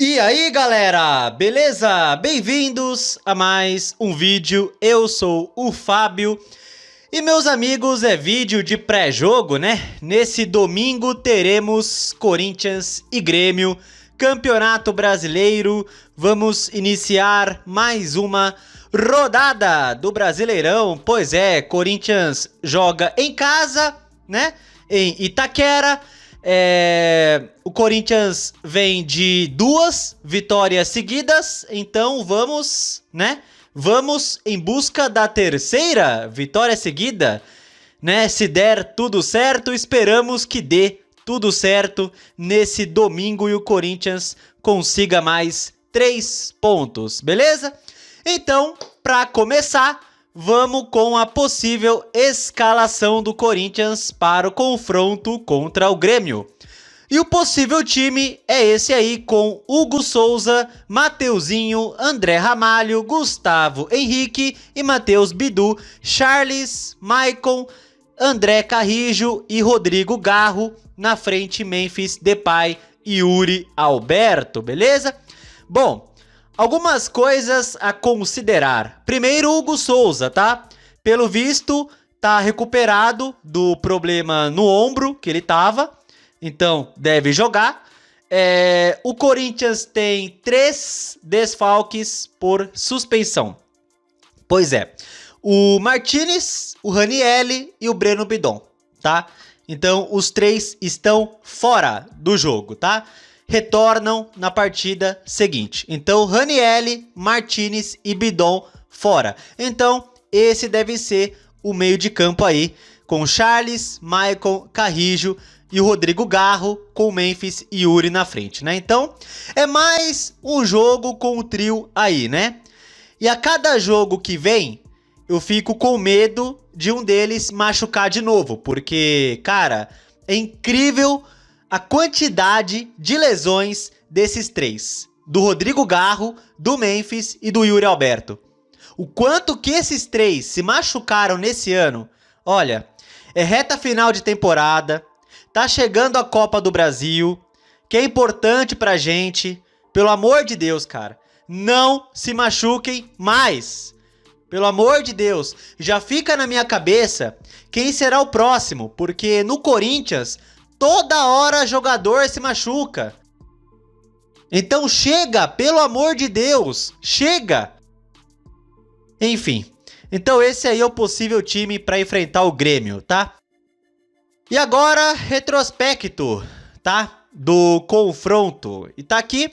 E aí galera, beleza? Bem-vindos a mais um vídeo, eu sou o Fábio e meus amigos, é vídeo de pré-jogo, né? Nesse domingo teremos Corinthians e Grêmio, Campeonato Brasileiro, vamos iniciar mais uma rodada do Brasileirão, pois é, Corinthians joga em casa, né? Em Itaquera. O Corinthians vem de 2 vitórias seguidas, então vamos, né? Vamos em busca da terceira vitória seguida, né? Se der tudo certo, esperamos que dê tudo certo nesse domingo e o Corinthians consiga mais 3 pontos, beleza? Então, para começar, vamos com a possível escalação do Corinthians para o confronto contra o Grêmio. E o possível time é esse aí, com Hugo Souza, Mateuzinho, André Ramalho, Gustavo Henrique e Matheus Bidu, Charles, Maicon, André Carrijo e Rodrigo Garro, na frente Memphis Depay e Yuri Alberto, beleza? Bom, algumas coisas a considerar. Primeiro, Hugo Souza, tá? Pelo visto, tá recuperado do problema no ombro que ele tava, então deve jogar. O Corinthians tem 3 desfalques por suspensão. Pois é, o Martinez, o Ranieri e o Breno Bidon, tá? Então os 3 estão fora do jogo, tá? Retornam na partida seguinte. Então, Ranieri, Martinez e Bidon fora. Então, esse deve ser o meio de campo aí, com Charles, Maicon, Carrijo e o Rodrigo Garro, com Memphis e Yuri na frente, né? Então, é mais um jogo com o trio aí, né? E a cada jogo que vem, eu fico com medo de um deles machucar de novo, porque, cara, é incrível a quantidade de lesões desses 3, do Rodrigo Garro, do Memphis e do Yuri Alberto. O quanto que esses 3 se machucaram nesse ano, olha, é reta final de temporada, tá chegando a Copa do Brasil, que é importante pra gente, pelo amor de Deus, cara, não se machuquem mais. Pelo amor de Deus, já fica na minha cabeça quem será o próximo, porque no Corinthians toda hora jogador se machuca. Então chega, pelo amor de Deus, chega! Enfim, então esse aí é o possível time para enfrentar o Grêmio, tá? E agora, retrospecto, tá? Do confronto. E tá aqui,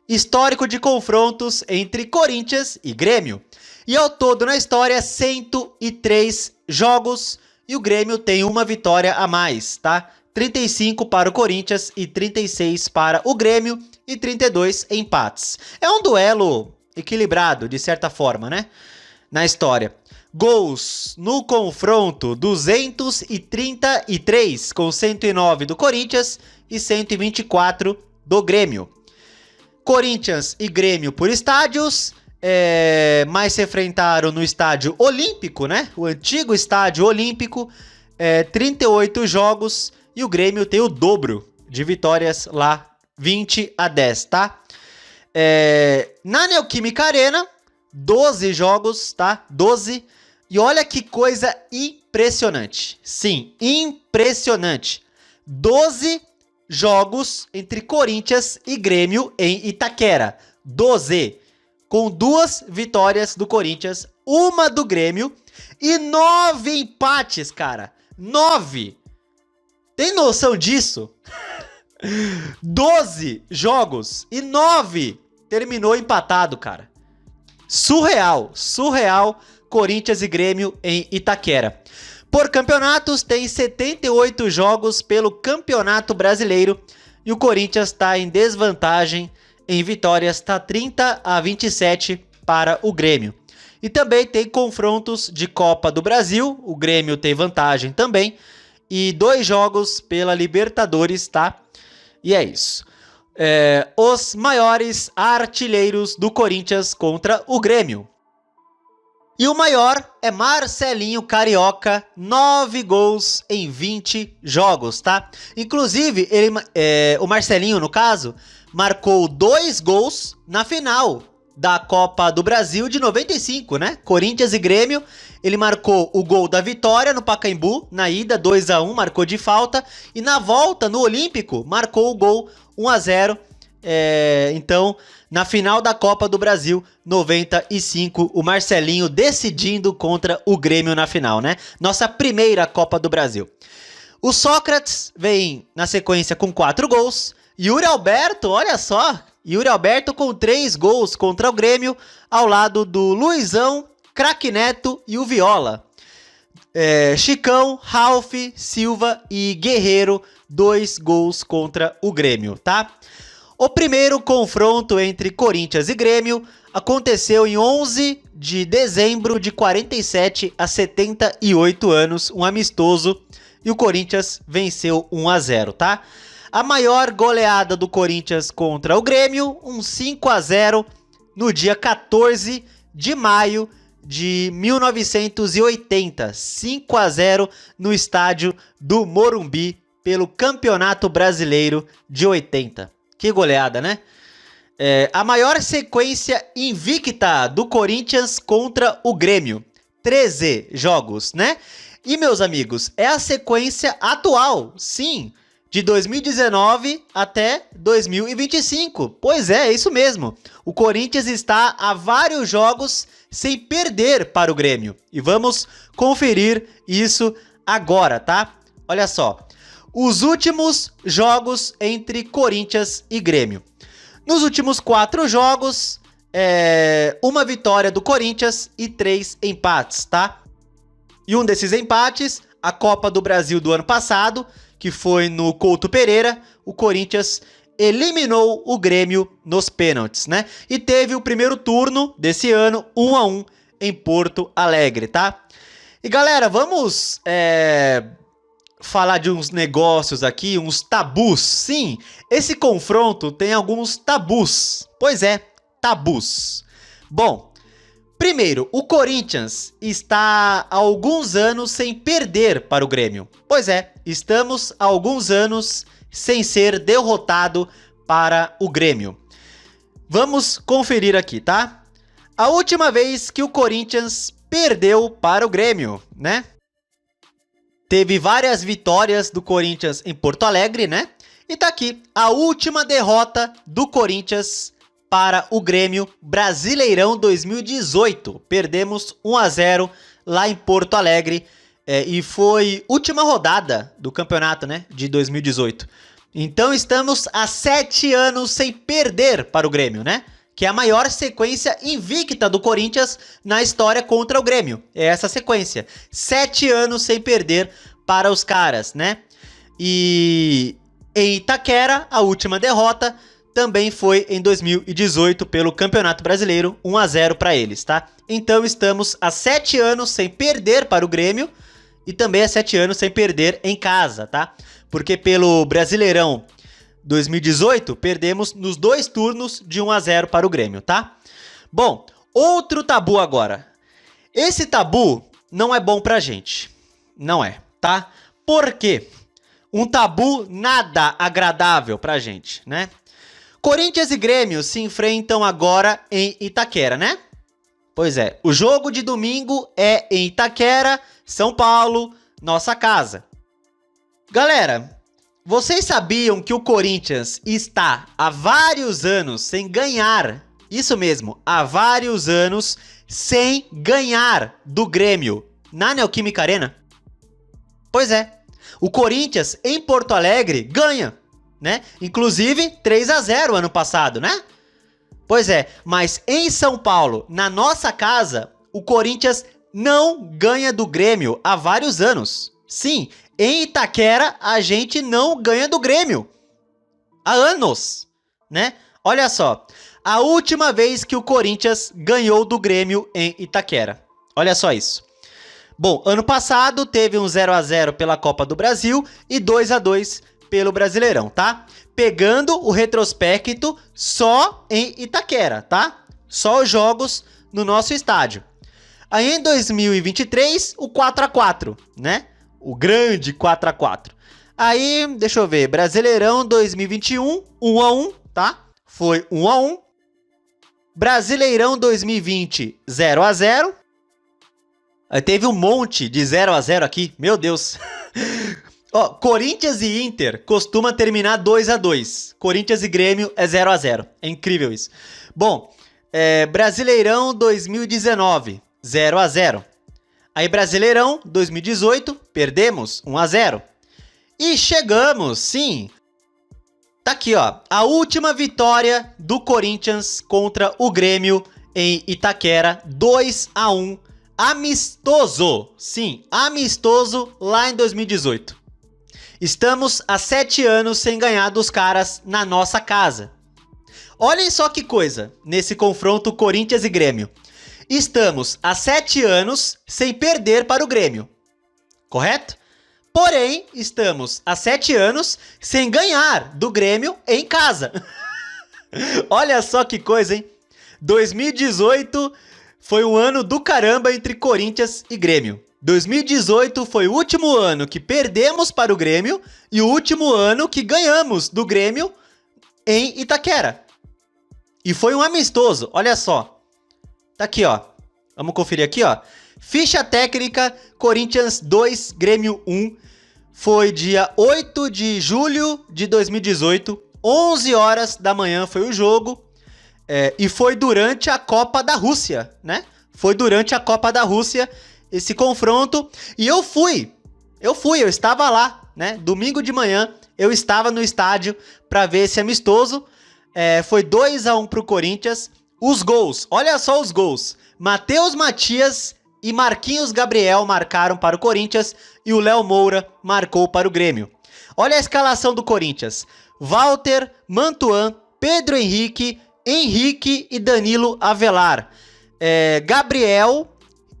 histórico de confrontos entre Corinthians e Grêmio. E ao todo na história, 103 jogos e o Grêmio tem uma vitória a mais, tá? 35 para o Corinthians e 36 para o Grêmio e 32 empates. É um duelo equilibrado, de certa forma, né? Na história. Gols no confronto, 233, com 109 do Corinthians e 124 do Grêmio. Corinthians e Grêmio por estádios, mas se enfrentaram no estádio Olímpico, né? O antigo estádio Olímpico, 38 jogos. E o Grêmio tem o dobro de vitórias lá, 20-10, tá? Na Neoquímica Arena, 12 jogos, tá? 12. E olha que coisa impressionante. Sim, impressionante. 12 jogos entre Corinthians e Grêmio em Itaquera. 12. Com 2 vitórias do Corinthians, 1 do Grêmio e 9 empates, cara. 9. Tem noção disso? 12 jogos e 9 terminou empatado, cara. Surreal, surreal, Corinthians e Grêmio em Itaquera. Por campeonatos, tem 78 jogos pelo Campeonato Brasileiro e o Corinthians está em desvantagem em vitórias, está 30-27 para o Grêmio. E também tem confrontos de Copa do Brasil, o Grêmio tem vantagem também. E 2 jogos pela Libertadores, tá? E é isso. Os maiores artilheiros do Corinthians contra o Grêmio. E o maior é Marcelinho Carioca, 9 gols em 20 jogos, tá? Inclusive, o Marcelinho, no caso, marcou 2 gols na final da Copa do Brasil de 95, né? Corinthians e Grêmio. Ele marcou o gol da vitória no Pacaembu, na ida 2-1, marcou de falta. E na volta, no Olímpico, marcou o gol 1-0. Então, na final da Copa do Brasil 95, o Marcelinho decidindo contra o Grêmio na final, né? Nossa primeira Copa do Brasil. O Sócrates vem na sequência com 4 gols. Yuri Alberto, olha só, Yuri Alberto com 3 gols contra o Grêmio, ao lado do Luizão, Craque Neto e o Viola. Chicão, Ralf, Silva e Guerreiro, 2 gols contra o Grêmio, tá? O primeiro confronto entre Corinthians e Grêmio aconteceu em 11 de dezembro de 47 a 78 anos, um amistoso, e o Corinthians venceu 1-0, tá? A maior goleada do Corinthians contra o Grêmio, um 5-0 no dia 14 de maio de 1980. 5-0 no estádio do Morumbi pelo Campeonato Brasileiro de 80. Que goleada, né? A maior sequência invicta do Corinthians contra o Grêmio. 13 jogos, né? E, meus amigos, é a sequência atual, sim, de 2019 até 2025. Pois é isso mesmo. O Corinthians está há vários jogos sem perder para o Grêmio. E vamos conferir isso agora, tá? Olha só. Os últimos jogos entre Corinthians e Grêmio. Nos últimos 4 jogos, uma vitória do Corinthians e 3 empates, tá? E um desses empates, a Copa do Brasil do ano passado, que foi no Couto Pereira, o Corinthians eliminou o Grêmio nos pênaltis, né? E teve o primeiro turno desse ano, 1-1 em Porto Alegre, tá? E galera, vamos falar de uns negócios aqui, uns tabus. Sim, esse confronto tem alguns tabus. Pois é, tabus. Bom, primeiro, o Corinthians está há alguns anos sem perder para o Grêmio. Pois é, estamos há alguns anos sem ser derrotado para o Grêmio. Vamos conferir aqui, tá? A última vez que o Corinthians perdeu para o Grêmio, né? Teve várias vitórias do Corinthians em Porto Alegre, né? E tá aqui a última derrota do Corinthians para o Grêmio, Brasileirão 2018. Perdemos 1-0 lá em Porto Alegre. E foi última rodada do campeonato, né, de 2018. Então estamos há 7 anos sem perder para o Grêmio, né? Que é a maior sequência invicta do Corinthians na história contra o Grêmio. É essa sequência. 7 anos sem perder para os caras, né? E em Itaquera, a última derrota também foi em 2018 pelo Campeonato Brasileiro, 1-0 para eles, tá? Então estamos há 7 anos sem perder para o Grêmio e também há 7 anos sem perder em casa, tá? Porque pelo Brasileirão 2018, perdemos nos 2 turnos de 1-0 para o Grêmio, tá? Bom, outro tabu agora. Esse tabu não é bom pra gente. Não é, tá? Por quê? Um tabu nada agradável pra gente, né? Corinthians e Grêmio se enfrentam agora em Itaquera, né? Pois é, o jogo de domingo é em Itaquera, São Paulo, nossa casa. Galera, vocês sabiam que o Corinthians está há vários anos sem ganhar, isso mesmo, há vários anos sem ganhar do Grêmio na Neoquímica Arena? Pois é, o Corinthians em Porto Alegre ganha, né? Inclusive 3-0 ano passado, né? Pois é, mas em São Paulo, na nossa casa, o Corinthians não ganha do Grêmio há vários anos. Sim, em Itaquera a gente não ganha do Grêmio há anos, né? Olha só, a última vez que o Corinthians ganhou do Grêmio em Itaquera. Olha só isso. Bom, ano passado teve um 0-0 pela Copa do Brasil e 2-2 pelo Brasileirão, tá? Pegando o retrospecto só em Itaquera, tá? Só os jogos no nosso estádio. Aí em 2023, o 4-4, né? O grande 4-4. Aí, deixa eu ver, Brasileirão 2021, 1-1, tá? foi 1 a 1. Brasileirão 2020, 0 a 0. Teve um monte de 0 a 0 aqui, meu Deus. Ó, Corinthians e Inter costuma terminar 2 a 2. Corinthians e Grêmio é 0 a 0. É incrível isso. Bom, Brasileirão 2019, 0 a 0. Aí Brasileirão 2018, perdemos 1 a 0. E chegamos, sim. Tá aqui, ó, a última vitória do Corinthians contra o Grêmio em Itaquera, 2 a 1. Amistoso, sim, amistoso lá em 2018. Estamos há 7 anos sem ganhar dos caras na nossa casa. Olhem só que coisa, nesse confronto Corinthians e Grêmio. Estamos há 7 anos sem perder para o Grêmio, correto? Porém, estamos há 7 anos sem ganhar do Grêmio em casa. Olha só que coisa, hein? 2018 foi um ano do caramba entre Corinthians e Grêmio. 2018 foi o último ano que perdemos para o Grêmio e o último ano que ganhamos do Grêmio em Itaquera. E foi um amistoso, olha só. Tá aqui, ó. Vamos conferir aqui, ó. Ficha técnica, Corinthians 2, Grêmio 1. Foi dia 8 de julho de 2018, 11 horas da manhã foi o jogo. E foi durante a Copa da Rússia, né? Foi durante a Copa da Rússia esse confronto. E eu estava lá, né? Domingo de manhã, eu estava no estádio para ver esse amistoso. Foi 2 a 1 pro Corinthians. Os gols, olha só os gols. Matheus Matias e Marquinhos Gabriel marcaram para o Corinthians e o Léo Moura marcou para o Grêmio. Olha a escalação do Corinthians. Walter, Mantuan, Pedro Henrique e Danilo Avelar. Gabriel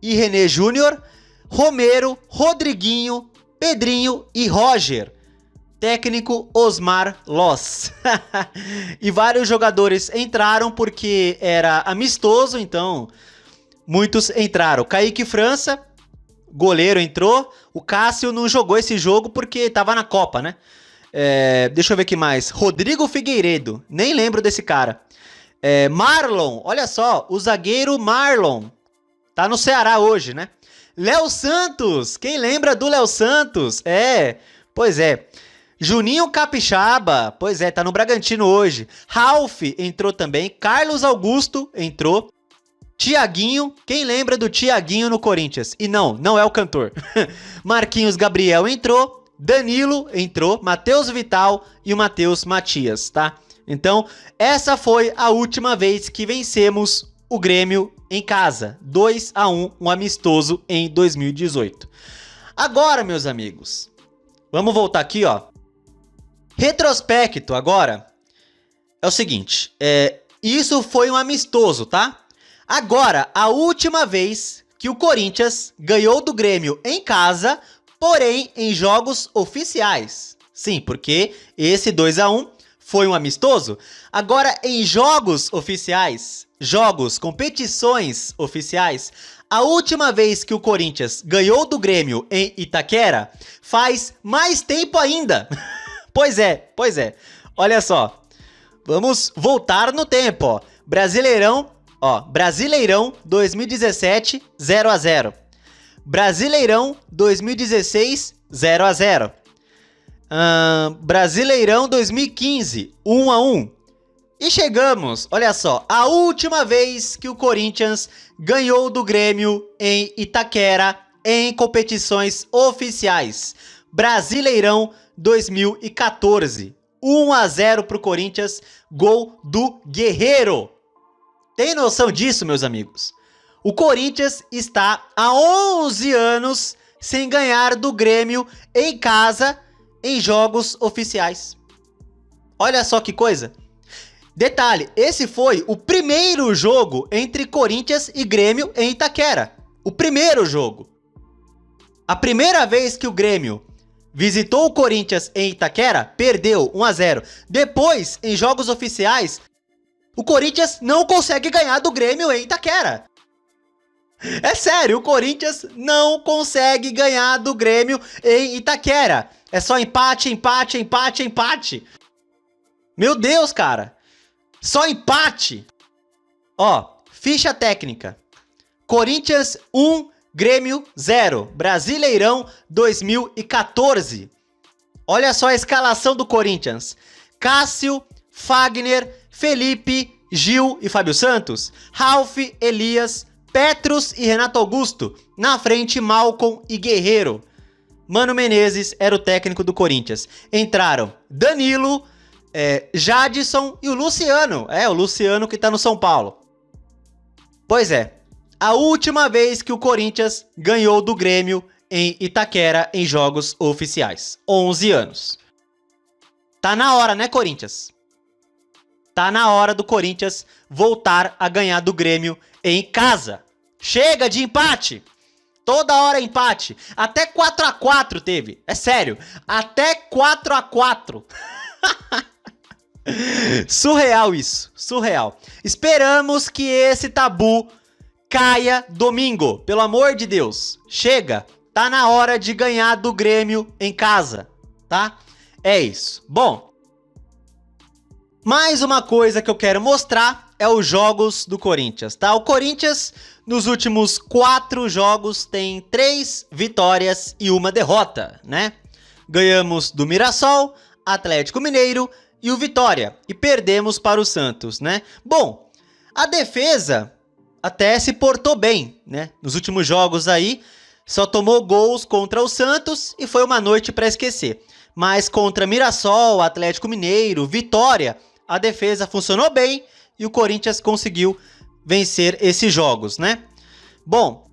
e René Júnior, Romero, Rodriguinho, Pedrinho e Roger. Técnico Osmar Loss. E vários jogadores entraram porque era amistoso, então muitos entraram. Kaique França, goleiro, entrou. O Cássio não jogou esse jogo porque estava na Copa, né? Deixa eu ver aqui mais. Rodrigo Figueiredo, nem lembro desse cara. Marlon, olha só, o zagueiro Marlon. Tá no Ceará hoje, né? Léo Santos, quem lembra do Léo Santos? Pois é. Juninho Capixaba, pois é, tá no Bragantino hoje. Ralf entrou também. Carlos Augusto entrou. Tiaguinho, quem lembra do Tiaguinho no Corinthians? E não é o cantor. Marquinhos Gabriel entrou. Danilo entrou. Matheus Vital e o Matheus Matias, tá? Então, essa foi a última vez que vencemos o Grêmio em casa. 2 a 1, um amistoso em 2018. Agora, meus amigos, vamos voltar aqui, ó. Retrospecto agora é o seguinte, isso foi um amistoso, tá? Agora, a última vez que o Corinthians ganhou do Grêmio em casa, porém em jogos oficiais. Sim, porque esse 2 a 1 foi um amistoso. Agora, em jogos oficiais, competições oficiais, a última vez que o Corinthians ganhou do Grêmio em Itaquera faz mais tempo ainda. Pois é. Olha só. Vamos voltar no tempo, ó. Brasileirão 2017, 0 a 0. Brasileirão 2016, 0 a 0. Brasileirão 2015, 1 a 1. E chegamos, olha só, a última vez que o Corinthians ganhou do Grêmio em Itaquera em competições oficiais. Brasileirão 2014, 1 a 0 pro Corinthians, gol do Guerreiro. Tem noção disso, meus amigos? O Corinthians está há 11 anos sem ganhar do Grêmio em casa em jogos oficiais. Olha só que coisa. Detalhe, esse foi o primeiro jogo entre Corinthians e Grêmio em Itaquera. O primeiro jogo. A primeira vez que o Grêmio visitou o Corinthians em Itaquera, perdeu 1 a 0. Depois, em jogos oficiais, o Corinthians não consegue ganhar do Grêmio em Itaquera. É sério, o Corinthians não consegue ganhar do Grêmio em Itaquera. É só empate. Meu Deus, cara. Só empate. Ó, ficha técnica. Corinthians 1, Grêmio 0. Brasileirão 2014. Olha só a escalação do Corinthians. Cássio, Fagner, Felipe, Gil e Fábio Santos. Ralf, Elias, Petrus e Renato Augusto. Na frente, Malcom e Guerreiro. Mano Menezes era o técnico do Corinthians. Entraram Danilo, Jadson e o Luciano. O Luciano que tá no São Paulo. Pois é, a última vez que o Corinthians ganhou do Grêmio em Itaquera em jogos oficiais. 11 anos. Tá na hora, né, Corinthians? Tá na hora do Corinthians voltar a ganhar do Grêmio em casa. Chega de empate! Toda hora empate. Até 4-4 teve. É sério. Até 4-4. Surreal isso. Surreal. Esperamos que esse tabu caia domingo. Pelo amor de Deus. Chega. Tá na hora de ganhar do Grêmio em casa. Tá? É isso. Bom. Mais uma coisa que eu quero mostrar é os jogos do Corinthians, tá? O Corinthians, nos últimos 4 jogos, tem 3 vitórias e 1 derrota, né? Ganhamos do Mirassol, Atlético Mineiro e o Vitória. E perdemos para o Santos, né? Bom, a defesa até se portou bem, né? Nos últimos jogos aí, só tomou gols contra o Santos e foi uma noite para esquecer. Mas contra Mirassol, Atlético Mineiro, Vitória, a defesa funcionou bem e o Corinthians conseguiu vencer esses jogos, né? Bom,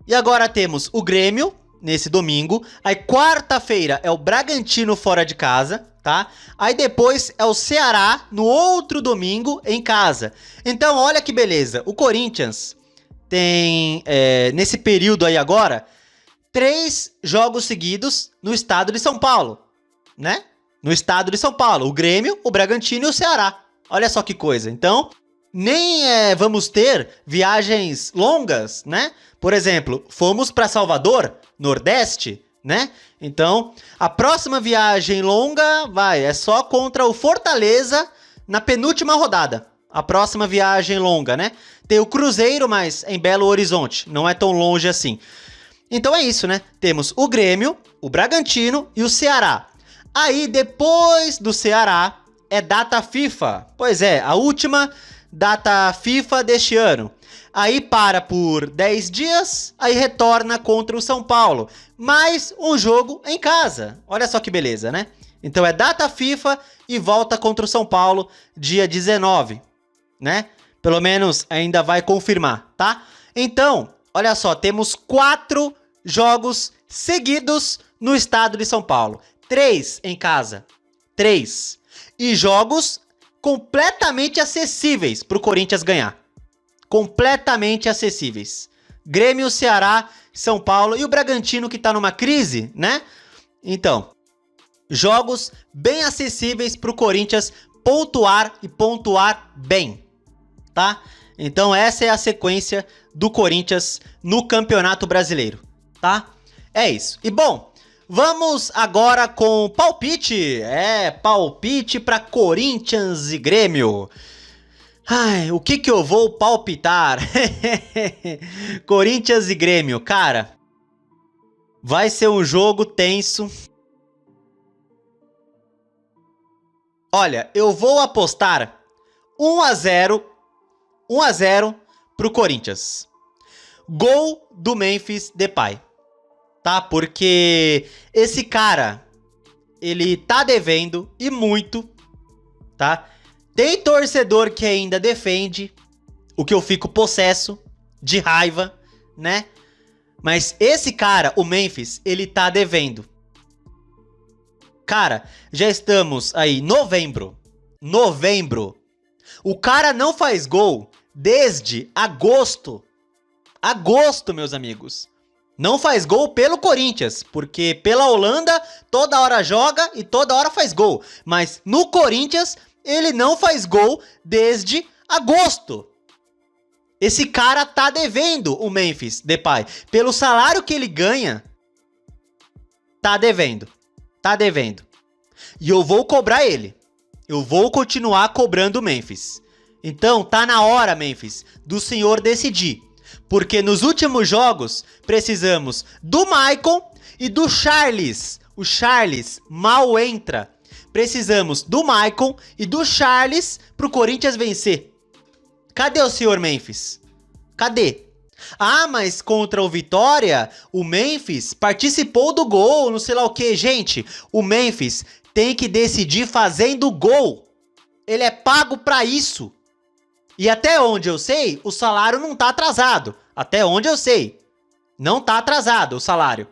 e agora temos o Grêmio nesse domingo. Aí quarta-feira é o Bragantino fora de casa, tá? Aí depois é o Ceará no outro domingo em casa. Então olha que beleza, o Corinthians tem, nesse período aí agora, 3 jogos seguidos no estado de São Paulo, né? No estado de São Paulo, o Grêmio, o Bragantino e o Ceará. Olha só que coisa. Então, nem vamos ter viagens longas, né? Por exemplo, fomos para Salvador, Nordeste, né? Então, a próxima viagem longa é só contra o Fortaleza na penúltima rodada. A próxima viagem longa, né? Tem o Cruzeiro, mas em Belo Horizonte. Não é tão longe assim. Então é isso, né? Temos o Grêmio, o Bragantino e o Ceará. Aí, depois do Ceará, é data FIFA. Pois é, a última data FIFA deste ano. Aí para por 10 dias, aí retorna contra o São Paulo. Mais um jogo em casa. Olha só que beleza, né? Então é data FIFA e volta contra o São Paulo dia 19, né? Pelo menos ainda vai confirmar, tá? Então, olha só, temos 4 jogos seguidos no estado de São Paulo. 3 em casa. 3. E jogos completamente acessíveis para o Corinthians ganhar. Completamente acessíveis. Grêmio, Ceará, São Paulo e o Bragantino que tá numa crise, né? Então, jogos bem acessíveis para o Corinthians pontuar e pontuar bem, tá? Então essa é a sequência do Corinthians no Campeonato Brasileiro, tá? É isso. E bom, vamos agora com palpite. Palpite para Corinthians e Grêmio. Ai, o que eu vou palpitar? Corinthians e Grêmio, cara. Vai ser um jogo tenso. Olha, eu vou apostar 1-0 pro Corinthians. Gol do Memphis Depay. Tá? Porque esse cara, ele tá devendo e muito, tá? Tem torcedor que ainda defende, o que eu fico possesso de raiva, né? Mas esse cara, o Memphis, ele tá devendo. Cara, já estamos aí, novembro. O cara não faz gol desde agosto. Agosto, meus amigos. Não faz gol pelo Corinthians, porque pela Holanda toda hora joga e toda hora faz gol. Mas no Corinthians ele não faz gol desde agosto. Esse cara tá devendo, o Memphis Depay. Pelo salário que ele ganha, tá devendo. Tá devendo. E eu vou cobrar ele. Eu vou continuar cobrando o Memphis. Então tá na hora, Memphis, do senhor decidir. Porque nos últimos jogos precisamos do Maicon e do Charles. O Charles mal entra. Precisamos do Maicon e do Charles pro Corinthians vencer. Cadê o senhor Memphis? Cadê? Ah, mas contra o Vitória, o Memphis participou do gol, não sei lá o que. Gente, o Memphis tem que decidir fazendo gol. Ele é pago pra isso. E até onde eu sei, o salário não tá atrasado. Até onde eu sei. Não tá atrasado o salário.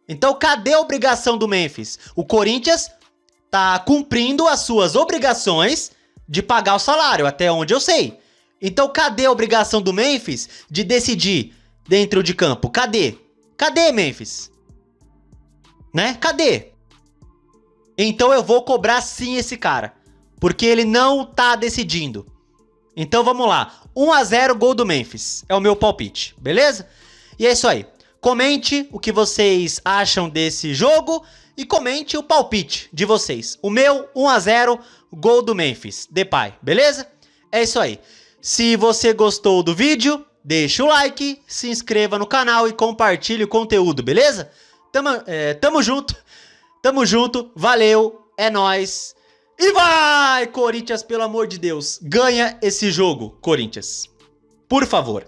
Então cadê a obrigação do Memphis? O Corinthians tá cumprindo as suas obrigações de pagar o salário, até onde eu sei. Então cadê a obrigação do Memphis de decidir dentro de campo? Cadê? Cadê, Memphis? Né? Cadê? Então eu vou cobrar sim esse cara. Porque ele não tá decidindo. Então vamos lá, 1-0 gol do Memphis, é o meu palpite, beleza? E é isso aí, comente o que vocês acham desse jogo e comente o palpite de vocês. O meu, 1-0 gol do Memphis, Depay, beleza? É isso aí, se você gostou do vídeo, deixa o like, se inscreva no canal e compartilhe o conteúdo, beleza? Tamo junto, valeu, é nóis. E vai, Corinthians, pelo amor de Deus. Ganha esse jogo, Corinthians. Por favor.